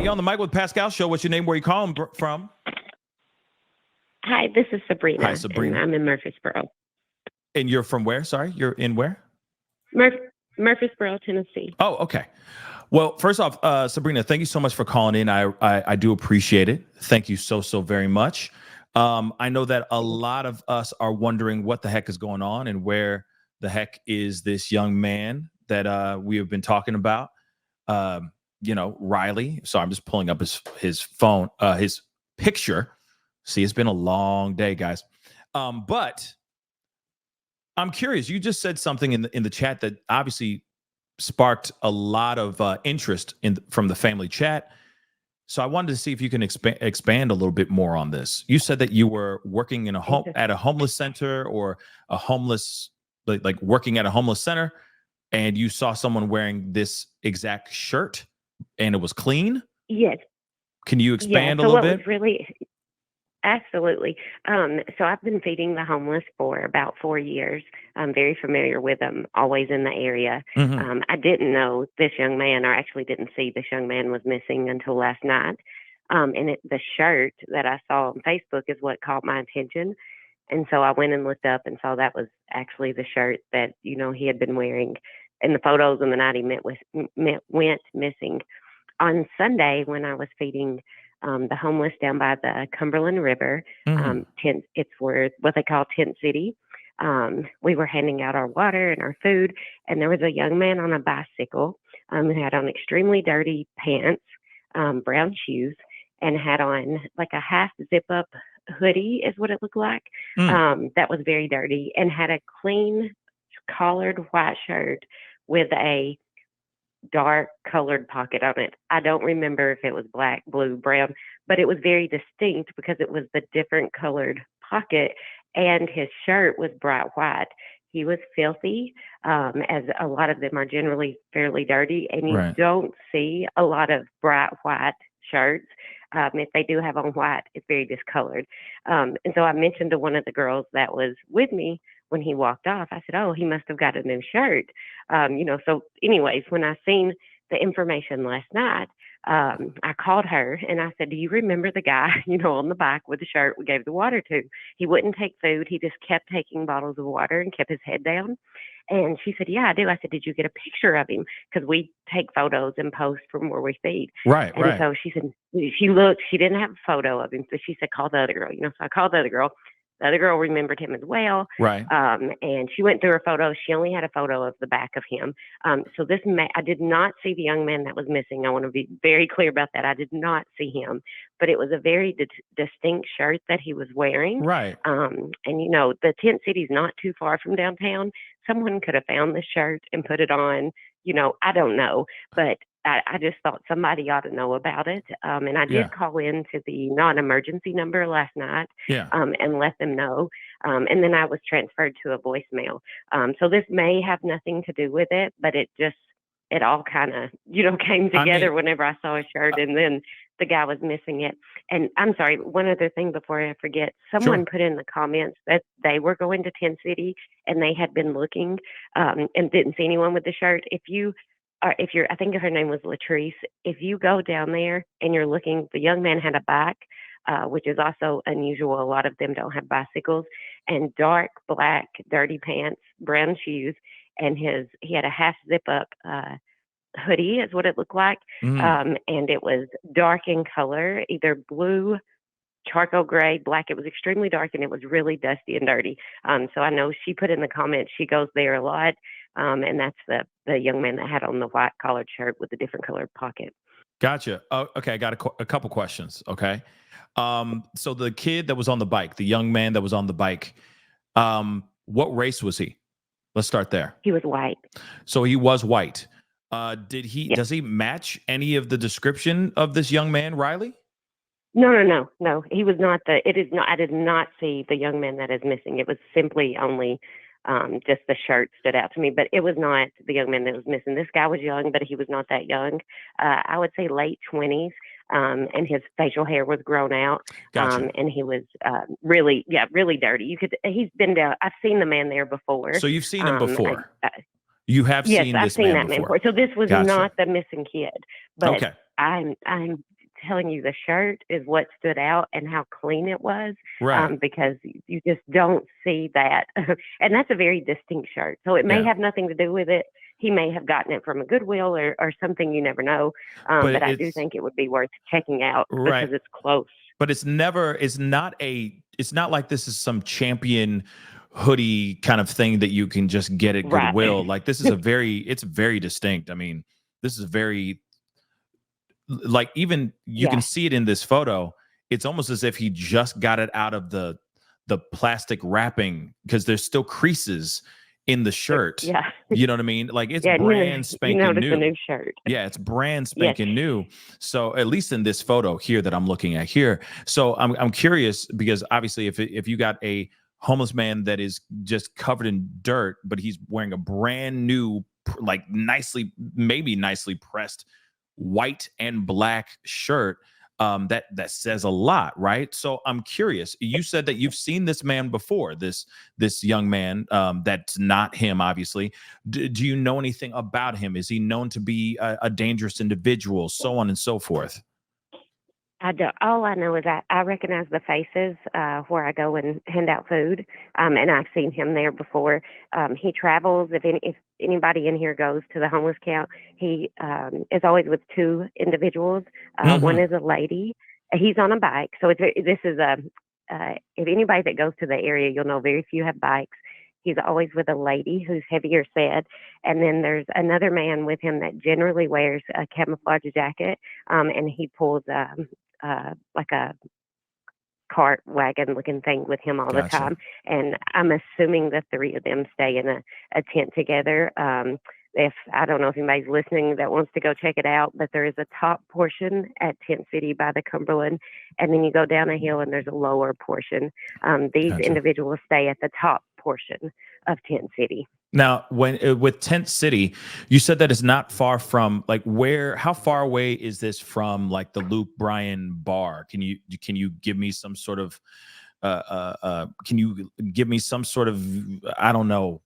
you're on the mic with Pascal Show. What's your name? Where you calling from? Hi, this is Hi, Sabrina, and Sabrina. I'm in Murfreesboro. And you're from where? Sorry, you're in where? Murfreesboro, Tennessee. Oh, okay. Well, first off, Sabrina, thank you so much for calling in. I do appreciate it. Thank you so very much. I know that a lot of us are wondering what the heck is going on and where the heck is this young man that we have been talking about. Riley. So I'm just pulling up his phone, his picture. See, it's been a long day, guys. But I'm curious. You just said something in the chat that obviously sparked a lot of interest from the family chat. So I wanted to see if you can expand a little bit more on this. You said that you were working in at a homeless center or a homeless, like working at a homeless center, and you saw someone wearing this exact shirt, and it was clean. Yes. Can you Yeah. expand a So little what bit? was really absolutely. So I've been feeding the homeless for about 4 years. I'm very familiar with them, always in the area. Mm-hmm. I didn't know this young man, or actually didn't see this young man was missing until last night. The shirt that I saw on Facebook is what caught my attention. And so I went and looked up and saw that was actually the shirt that, he had been wearing in the photos on the night he went missing. On Sunday, when I was feeding the homeless down by the Cumberland River, Mm-hmm. it's where what they call Tent City. We were handing out our water and our food, and there was a young man on a bicycle who had on extremely dirty pants, brown shoes, and had on like a half zip up hoodie, is what it looked like. That was very dirty, and had a clean collared white shirt with a dark colored pocket on it. I don't remember if it was black, blue, brown, but it was very distinct because it was the different colored pocket, and his shirt was bright white. He was filthy, as a lot of them are generally fairly dirty, and you Right. don't see a lot of bright white shirts. If they do have on white, it's very discolored. And so I mentioned to one of the girls that was with me when he walked off, I said, "Oh, he must have got a new shirt." So anyways, when I seen the information last night, I called her and I said, "Do you remember the guy, on the bike with the shirt we gave the water to? He wouldn't take food. He just kept taking bottles of water and kept his head down." And she said, "Yeah, I do." I said, "Did you get a picture of him? Because we take photos and post from where we feed." Right. And Right. so she said, she looked, she didn't have a photo of him. So she said, "Call the other girl." So I called the other girl. The other girl remembered him as well. Right. And she went through her photos. She only had a photo of the back of him. So I did not see the young man that was missing. I want to be very clear about that. I did not see him, but it was a very distinct shirt that he was wearing. Right. The tent city's not too far from downtown. Someone could have found the shirt and put it on. I don't know, but I just thought somebody ought to know about it. And I Yeah. did call in to the non-emergency number last night, Yeah. and let them know. And then I was transferred to a voicemail. So this may have nothing to do with it, but it all kind of, came together whenever I saw a shirt and then the guy was missing it. And I'm sorry, one other thing before I forget, someone put in the comments that they were going to Tent City and they had been looking, and didn't see anyone with the shirt. I think her name was Latrice. If you go down there and you're looking, the young man had a bike, which is also unusual. A lot of them don't have bicycles, and dark black, dirty pants, brown shoes, and he had a half zip up hoodie, is what it looked like. Mm. And it was dark in color, either blue, charcoal gray, black. It was extremely dark, and it was really dusty and dirty. So I know she put in the comments she goes there a lot, and that's the young man that had on the white collared shirt with the different colored pocket. Gotcha. Oh, okay. I got a couple questions. Okay. So the kid that was on the bike, the young man that was on the bike, what race was he? Let's start there. He was white. So he was white. Yep. Does he match any of the description of this young man, Riley? No. He was not it is not, I did not see the young man that is missing. It was simply only, just the shirt stood out to me, but it was not the young man that was missing. This guy was young, but he was not that young. I would say late 20s. And his facial hair was grown out. Gotcha. And he was, really dirty. He's been down. I've seen the man there before. So you've seen him before. I, You have yes, seen I've this seen man that man before. before. So this was Gotcha. not the missing kid, but Okay. I'm telling you, the shirt is what stood out and how clean it was, Right. because you just don't see that. And that's a very distinct shirt. So it may Yeah. have nothing to do with it. He may have gotten it from a Goodwill or something, you never know. But But I do it's think it would be worth checking out right. because it's close. But it's not like this is some champion hoodie kind of thing that you can just get at Right. Goodwill. Like this is it's very distinct. I mean, this is very, like, even you can Yeah. see it in this photo. It's almost as if he just got it out of the plastic wrapping, because there's still creases in the shirt. Yeah. You know what I mean? Like it's Yeah. And brand you spanking notice the new. new shirt. Yeah, it's brand Yes. spanking new. So at least in this photo here that I'm looking at here. So I'm curious, because obviously if you got a homeless man that is just covered in dirt, but he's wearing a brand new, like maybe nicely pressed white and black shirt, that says a lot, right? So I'm curious. You said that you've seen this man before, this young man, that's not him, obviously. Do you know anything about him? Is he known to be a dangerous individual, so on and so forth? I do. All I know is I recognize the faces where I go and hand out food, and I've seen him there before. He travels. If anybody in here goes to the homeless camp, he is always with two individuals. One Hmm. is a lady. He's on a bike, so this is a. If anybody that goes to the area, you'll know very few have bikes. He's always with a lady who's heavier set, and then there's another man with him that generally wears a camouflage jacket, and he pulls like a cart wagon looking thing with him all the Gotcha. time. And I'm assuming the three of them stay in a tent together. If I don't know if anybody's listening that wants to go check it out, but there is a top portion at Tent City by the Cumberland, and then you go down a hill and there's a lower portion. These Gotcha. individuals stay at the top portion of Tent City. Now, when with Tent City, you said that it's not far from, like, how far away is this from, like, the Luke Bryan bar? Can you give me some sort of can you give me some sort of, I don't know,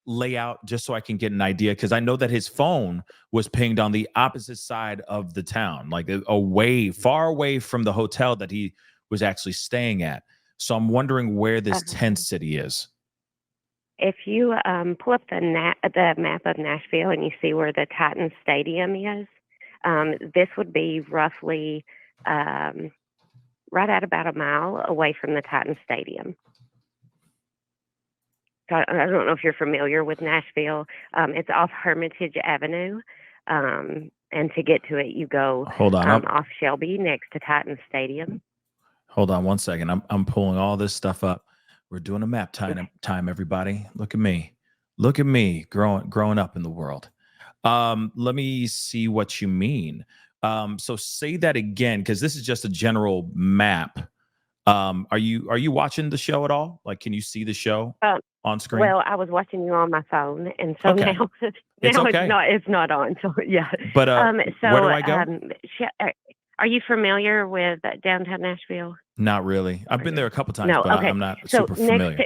layout, just so I can get an idea? Because I know that his phone was pinged on the opposite side of the town, like far away from the hotel that he was actually staying at. So I'm wondering where this Tent Uh, City is. if you pull up the map of Nashville and you see where the Titan Stadium is, this would be roughly um, right at about a mile away from the Titan Stadium. So I don't know if you're familiar with Nashville. It's off Hermitage Avenue. And to get to it, you go Hold on. off Shelby next to Titan Stadium. Hold on one second. I'm pulling all this stuff up. We're doing a map Okay. time, everybody. Look at me. Look at me growing up in the world. Let me see what you mean. So say that again, because this is just a general map. Are you watching the show at all? Like, can you see the show Um, on screen? well, I was watching you on my phone, and so Okay. now It's now okay. it's not on. So yeah. But where do So I go? are you familiar with downtown Nashville? Not really. I've Or been no? there a couple times, No. but Okay. I'm not So super familiar.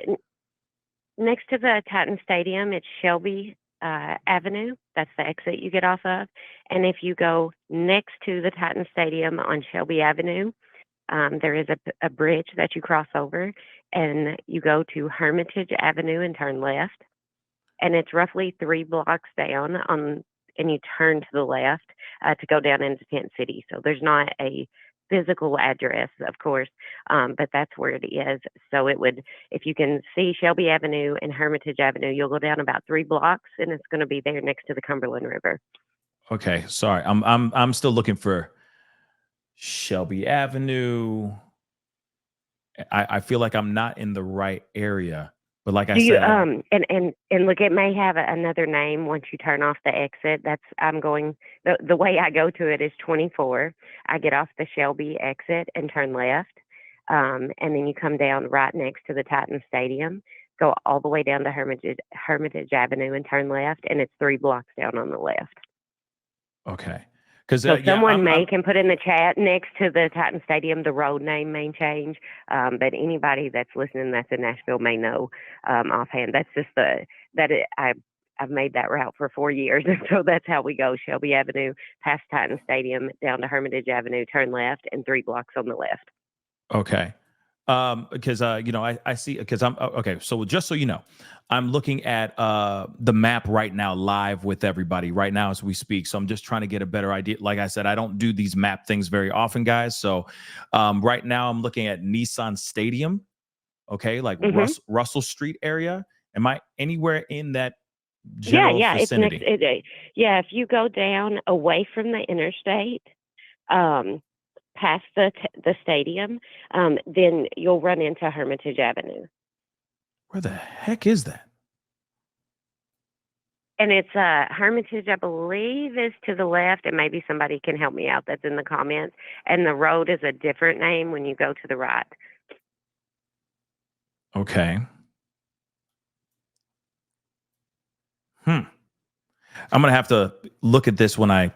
next to the Titan Stadium, it's Shelby Avenue. That's the exit you get off of. And if you go next to the Titan Stadium on Shelby Avenue, there is a bridge that you cross over, and you go to Hermitage Avenue and turn left. And it's roughly 3 blocks down and you turn to the left to go down into Tent City. So there's not a physical address, of course, but that's where it is. So it would, if you can see Shelby Avenue and Hermitage Avenue, you'll go down about 3 blocks, and it's going to be there next to the Cumberland River. Okay, sorry. I'm still looking for Shelby Avenue. I feel like I'm not in the right area. But like I Do you said, I and look, it may have another name once you turn off the exit. That's I'm going the way I go to it is 24. I get off the Shelby exit and turn left, and then you come down right next to the Titan Stadium. Go all the way down to Hermitage Avenue and turn left, and it's 3 blocks down on the left. okay. Because So yeah, someone I'm can put in the chat next to the Titan Stadium, the road name may change, but anybody that's listening that's in Nashville may know offhand. That's just I I've made that route for 4 years, and so that's how we go: Shelby Avenue, past Titan Stadium, down to Hermitage Avenue, turn left, and 3 blocks on the left. Okay. Because I see because I'm okay. So just so you know, I'm looking at the map right now, live with everybody right now as we speak. So I'm just trying to get a better idea. Like I said, I don't do these map things very often, guys. So right now I'm looking at Nissan Stadium. Okay, like Hmm. Russell Street area. Am I anywhere in that Yeah, general yeah, it's next. vicinity? Yeah, if you go down away from the interstate, um, past the stadium, then you'll run into Hermitage Avenue. Where the heck is that? And it's Hermitage, I believe, is to the left, and maybe somebody can help me out that's in the comments. And the road is a different name when you go to the right. Okay. Hmm. I'm gonna have to look at this when I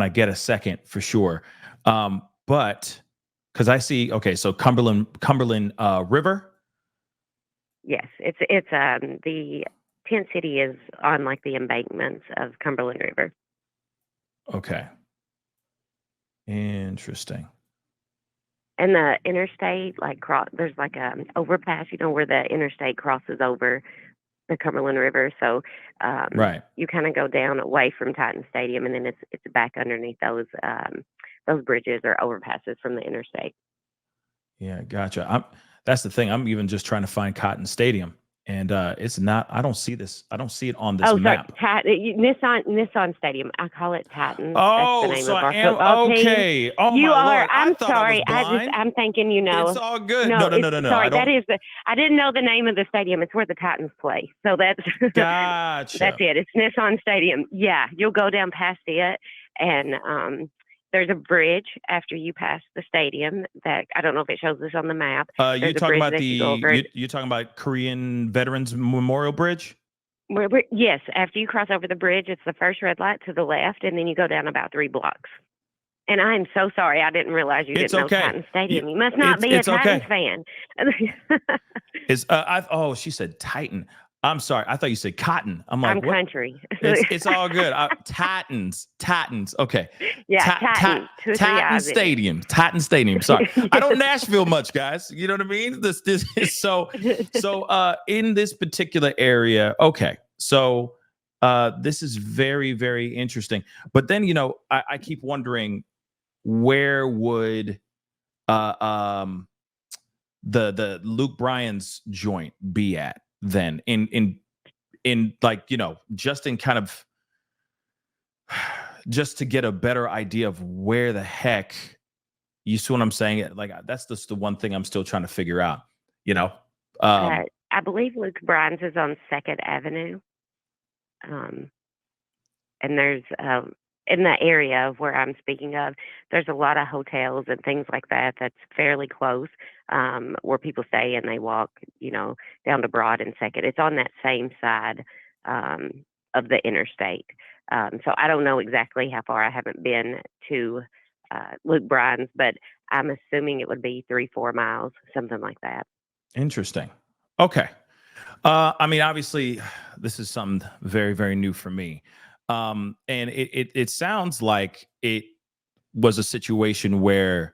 get a second for sure. But because I see, okay, so Cumberland River. Yes, the tent city is on like the embankments of Cumberland River. Okay, interesting. And the interstate, like there's like a overpass, where the interstate crosses over the Cumberland River. So Right. you kind of go down away from Titan Stadium, and then it's back underneath those bridges or overpasses from the interstate. Yeah, gotcha. That's the thing. I'm even just trying to find Cotton Stadium, and it's not. I don't see this. I don't see it on this Oh, sorry, map. Nissan Stadium. I call it Titans. That's the Oh, name so of I our am football team. okay. Oh You my are. lord! I I'm thought I was sorry. blind. I'm thinking. It's all good. No, No, no, it's no, no, no. I sorry. That don't. is I didn't know the name of the stadium. It's where the Titans play. So that's that's Gotcha. it. It's Nissan Stadium. Yeah, you'll go down past it, and there's a bridge after you pass the stadium. That I don't know if it shows this on the map. You There's a talking bridge about that you go over. you talking about Korean Veterans Memorial Bridge? Yes, after you cross over the bridge, it's the first red light to the left, and then you go down about 3 blocks. And I'm so sorry. I didn't realize you It's didn't know okay. Titans Stadium. You must not be a It's Titans okay. fan. It's oh, she said Titan. I'm sorry. I thought you said cotton. I'm like, I'm what? country. It's all good. Titans. Okay. Yeah, Titan. 2 or 3 Titan eyes in Stadium. Titan Stadium. Sorry. I don't it. Nashville much, guys. You know what I mean? This is so Yes. in this particular area, okay. So this is very, very interesting. But then, I keep wondering where would uh um the Luke Bryan's joint be at then in like, just in kind of just to get a better idea of where the heck, you see what I'm saying? Like that's just the one thing I'm still trying to figure out, you know? Um, I believe Luke Bryan's is on Second Avenue. Um, and there's in the area of where I'm speaking of, there's a lot of hotels and things like that that's fairly close, where people stay and they walk, down to Broad and Second. It's on that same side of the interstate. So I don't know exactly how far. I haven't been to Luke Bryan's, but I'm assuming it would be 3-4 miles, something like that. Interesting. Okay. I mean, obviously, this is something very, very new for me. And it sounds like it was a situation where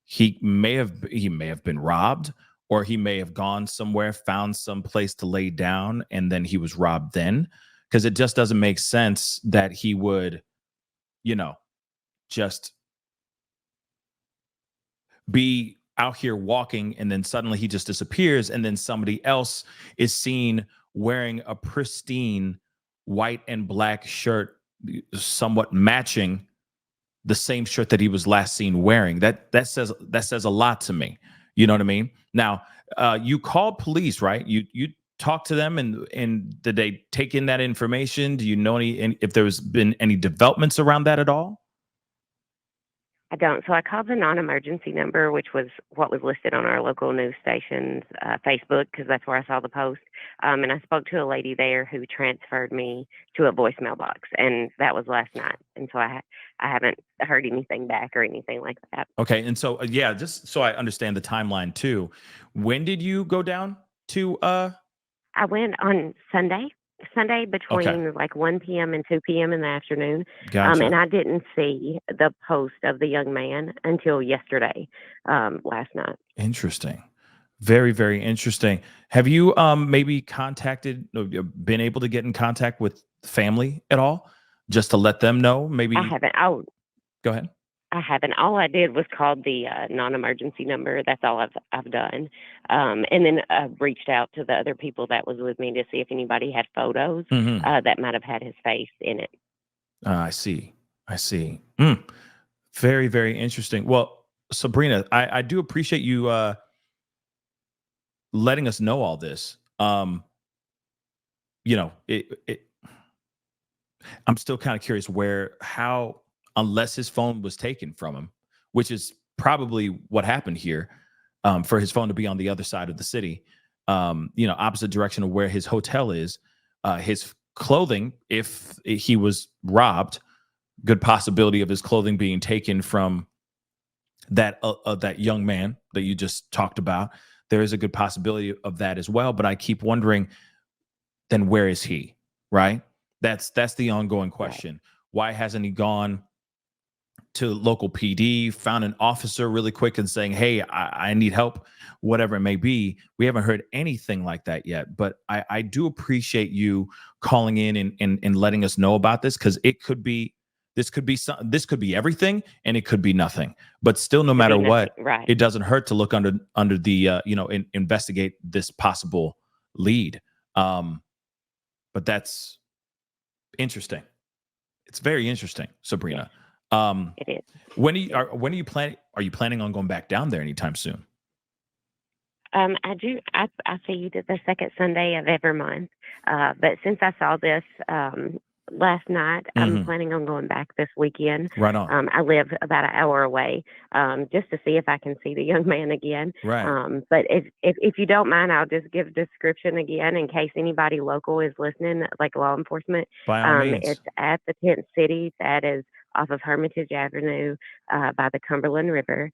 he may have been robbed, or he may have gone somewhere, found some place to lay down, and then he was robbed then. Because it just doesn't make sense that he would, you know, just be out here walking and then suddenly he just disappears, and then somebody else is seen wearing a pristine white and black shirt, somewhat matching the same shirt that he was last seen wearing. That says a lot to me. You know what I mean? Now, you called police, right? You talked to them, and did they take in that information? Do you know if there's been any developments around that at all? I don't. So I called the non-emergency number, which was what was listed on our local news station's Facebook, because that's where I saw the post. And I spoke to a lady there who transferred me to a voicemail box, and that was last night. And so I haven't heard anything back or anything like that. Okay, and so yeah, just so I understand the timeline too. When did you go down to I went on Sunday. Sunday Okay. between like 1 p.m. and 2 p.m. in the afternoon. And Gotcha. I didn't see the post of the young man until yesterday, last night. Interesting. Very, very interesting. Have you maybe contacted, been able to get in contact with family at all, just to let them know? I Maybe haven't. Oh, go ahead. I haven't. All I did was called the non-emergency number. That's all I've done. And then reached out to the other people that was with me to see if anybody had photos Hmm. that might have had his face in it. I see. I see. Very, very interesting. Well, Sabrina, I do appreciate you letting us know all this. You know, I'm still kind of curious how, unless his phone was taken from him, which is probably what happened here, for his phone to be on the other side of the city, opposite direction of where his hotel is, his clothing, if he was robbed, good possibility of his clothing being taken from that young man that you just talked about. There is a good possibility of that as well. But I keep wondering, then where is he? Right? That's the ongoing Right. question. Why hasn't he gone to local PD, found an officer really quick and saying, "Hey, I need help," whatever it may be? We haven't heard anything like that yet. But I do appreciate you calling in and letting us know about this, because this could be everything, and it could be nothing. But still, no Could be matter nothing. what, Right. it doesn't hurt to look under the investigate this possible lead. Um, but that's interesting. It's very interesting, Yes, Sabrina. Um, it is. Yes. when are you planning? Are you planning on going back down there anytime soon? I do. I feed the second Sunday of every month. But since I saw this last night, I'm Hmm. planning on going back this weekend. Right on. I live about an hour away, just to see if I can see the young man again. Right. But if you don't mind, I'll just give a description again in case anybody local is listening, like law enforcement. By all means. It's at the tent city. That is off of Hermitage Avenue, by the Cumberland River.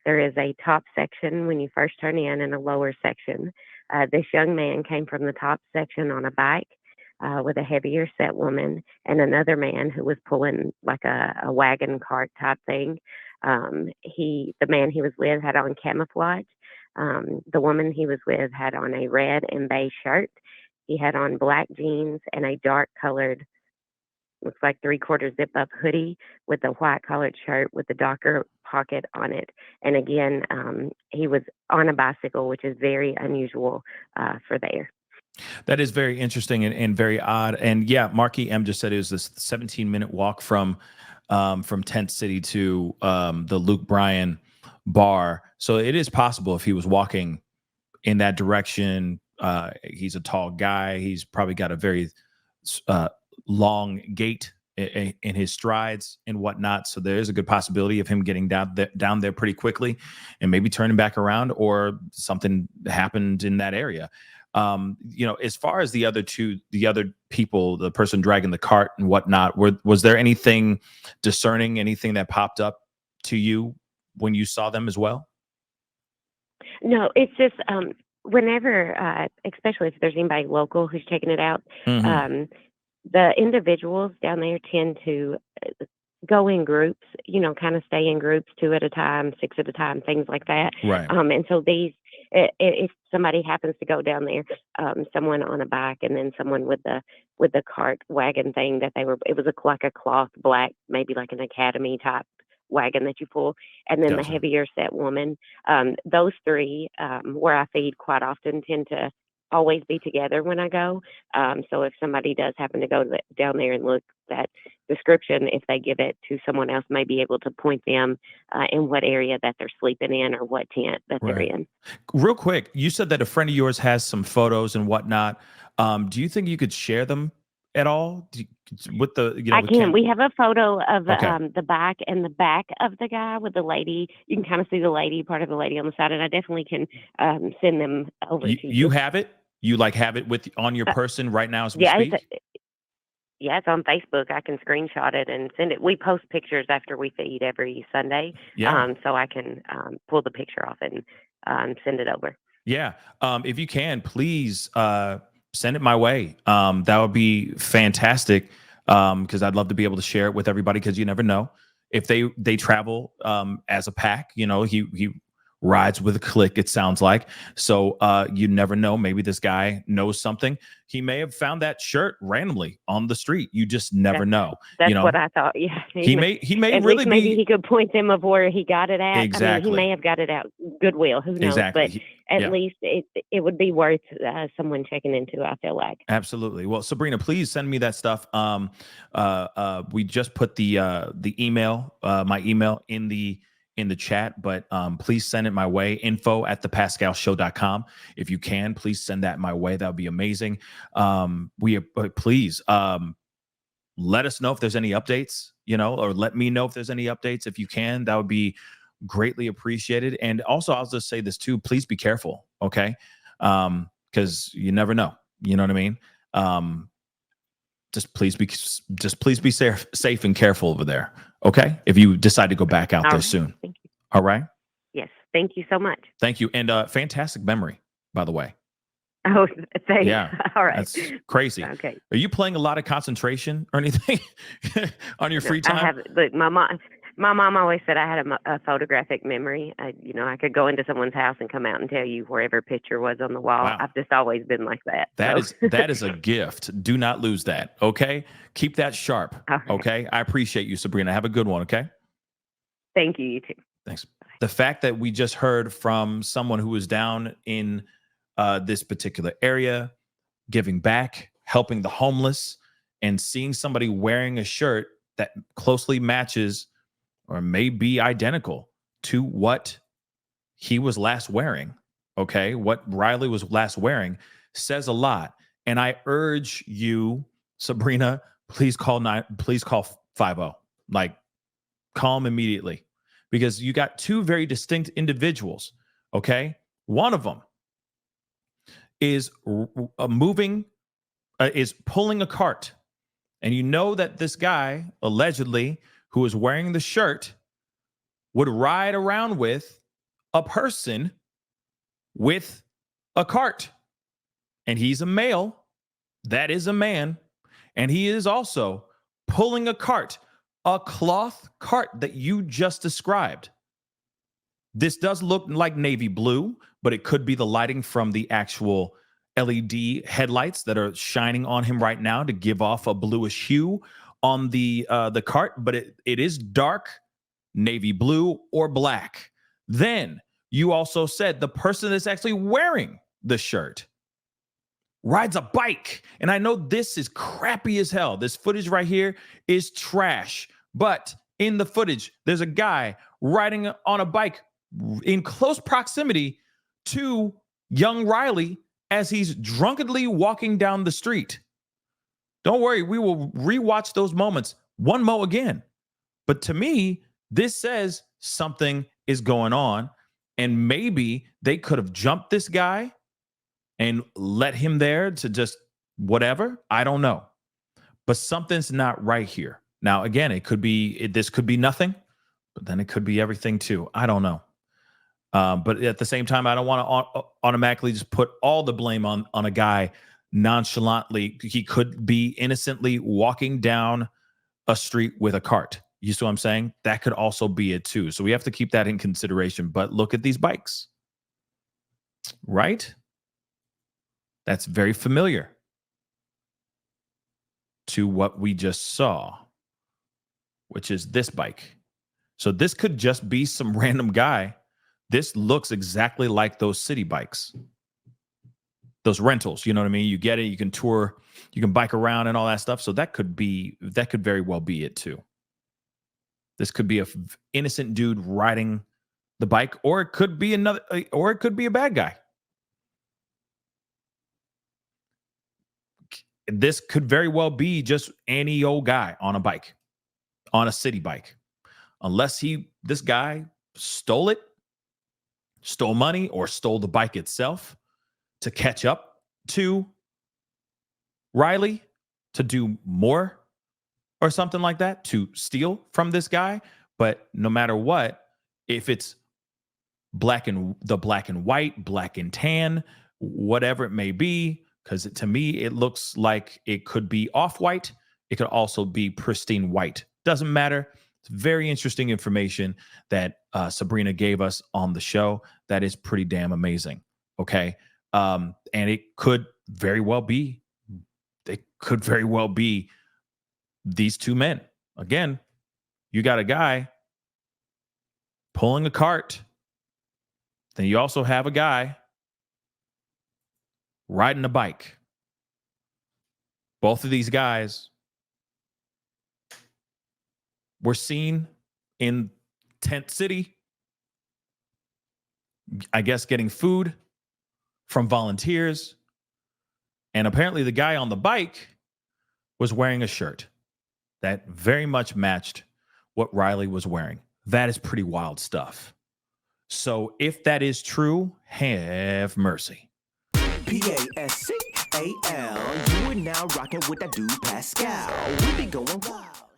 There is a top section when you first turn in and a lower section. This young man came from the top section on a bike with a heavier set woman and another man who was pulling like a wagon cart type thing. The man he was with had on camouflage. The woman he was with had on a red and beige shirt. He had on black jeans and a dark colored, looks like three-quarter zip-up hoodie with a white collared shirt with a darker pocket on it. And again, he was on a bicycle, which is very unusual for there. That is very interesting and very odd. And yeah, Marky M just said it was this 17-minute walk from Tent City to the Luke Bryan bar. So it is possible if he was walking in that direction. He's a tall guy. He's probably got a very uh, long gait in his strides and whatnot. So there is a good possibility of him getting down there pretty quickly, and maybe turning back around, or something happened in that area. As far as the other people, the person dragging the cart and whatnot, was there anything discerning, anything that popped up to you when you saw them as well? No, it's just whenever, especially if there's anybody local who's checking it out, Hmm. um, the individuals down there tend to go in groups, kind of stay in groups, two at a time, six at a time, things like that. Right. And so if somebody happens to go down there, someone on a bike and then someone with the cart wagon thing it was like a cloth black, maybe like an academy type wagon that you pull, and then the Gotcha. heavier set woman. Those three, where I feed quite often, tend to always be together when I go. So if somebody does happen to go down there and look that description, if they give it to someone else, may be able to point them in what area that they're sleeping in or what tent that they're Right. in. Real quick, you said that a friend of yours has some photos and whatnot. Do you think you could share them at all? With the, I with can. Cam? We have a photo of Okay. the bike and the back of the guy with the lady. You can kind of see the lady, part of the lady on the side, and I definitely can send them over to You you. have it? You like have it with on your Uh, person right now as we yeah, speak? it's on Facebook. I can screenshot it and send it. We post pictures after we feed every Sunday, Yeah. so I can pull the picture off and send it over. Yeah. If you can, please send it my way. That would be fantastic. Because I'd love to be able to share it with everybody. Because you never know if they travel as a pack. He rides with a clique. It sounds like so. You never know. Maybe this guy knows something. He may have found that shirt randomly on the street. You just never That's know. that's what I thought. Yeah, He may at least really maybe be he could point them of where he got it at. I mean, he may exactly have got it out Goodwill. Who knows? exactly. But at Yeah. least it would be worth someone checking into. I feel like. Absolutely. Well, Sabrina, please send me that stuff. We just put the email, my email in the chat, but please send it my way. info@thepascalshow.com. If you can, please send that my way. That would be amazing. Please let us know if there's any updates, or let me know if there's any updates. If you can, that would be greatly appreciated. And also, I'll just say this too: please be careful, okay? Because you never know. You know what I mean? Um, just please be safe and careful over there. Okay. If you decide to go back out All there right. soon. Thank you. All right. Yes. Thank you so much. Thank you. And fantastic memory, by the way. Oh, thanks. Yeah. All right. That's crazy. Okay. Are you playing a lot of concentration or anything on your No, free I time? have. Look, my mom always said I had a photographic memory. I could go into someone's house and come out and tell you wherever a picture was on the wall. Wow. I've just always been like that. That is a gift. Do not lose that. Okay. Keep that sharp. All right. Okay. I appreciate you, Sabrina. Have a good one. Okay. Thank you. You too. Thanks. The fact that we just heard from someone who was down in this particular area, giving back, helping the homeless, and seeing somebody wearing a shirt that closely matches or may be identical to what he was last wearing, okay, what Riley was last wearing, says a lot. And I urge you, Sabrina, please call 50. Like, call him immediately, because you got two very distinct individuals. Okay. One of them is is pulling a cart. And you know that this guy, allegedly, who is wearing the shirt, would ride around with a person with a cart. And he's a male. That is a man. And he is also pulling a cart, a cloth cart that you just described. This does look like navy blue, but it could be the lighting from the actual LED headlights that are shining on him right now to give off a bluish hue on the cart. But it is dark navy blue or black. Then you also said the person that's actually wearing the shirt rides a bike. And I know this is crappy as hell. This footage right here is trash. But in the footage, there's a guy riding on a bike in close proximity to young Riley as he's drunkenly walking down the street. Don't worry, we will rewatch those moments one mo again. But to me, this says something is going on, and maybe they could have jumped this guy and let him there to just whatever. I don't know. But something's not right here. Now, again, this could be nothing, but then it could be everything too. I don't know. But at the same time, I don't want to automatically just put all the blame on a guy nonchalantly. He could be innocently walking down a street with a cart. You see what I'm saying? That could also be it too. So we have to keep that in consideration. But look at these bikes, right? That's very familiar to what we just saw, which is this bike. So this could just be some random guy. This looks exactly like those city bikes, those rentals. You know what I mean? You get it. You can tour, you can bike around and all that stuff. So that could very well be it too. This could be a innocent dude riding the bike, or it could be a bad guy. This could very well be just any old guy on a bike, on a city bike, unless this guy stole money, or stole the bike itself to catch up to Riley, to do more or something like that, to steal from this guy. But no matter what, if it's black and white, black and tan, whatever it may be, because to me, it looks like it could be off-white. It could also be pristine white. Doesn't matter. It's very interesting information that Sabrina gave us on the show. That is pretty damn amazing. Okay. And it could very well be, these two men. Again, you got a guy pulling a cart. Then you also have a guy riding a bike. Both of these guys were seen in Tent City, I guess, getting food from volunteers. And apparently the guy on the bike was wearing a shirt that very much matched what Riley was wearing. That is pretty wild stuff. So if that is true, have mercy. PASCAL, you are now rocking with that dude Pascal. We be going wild.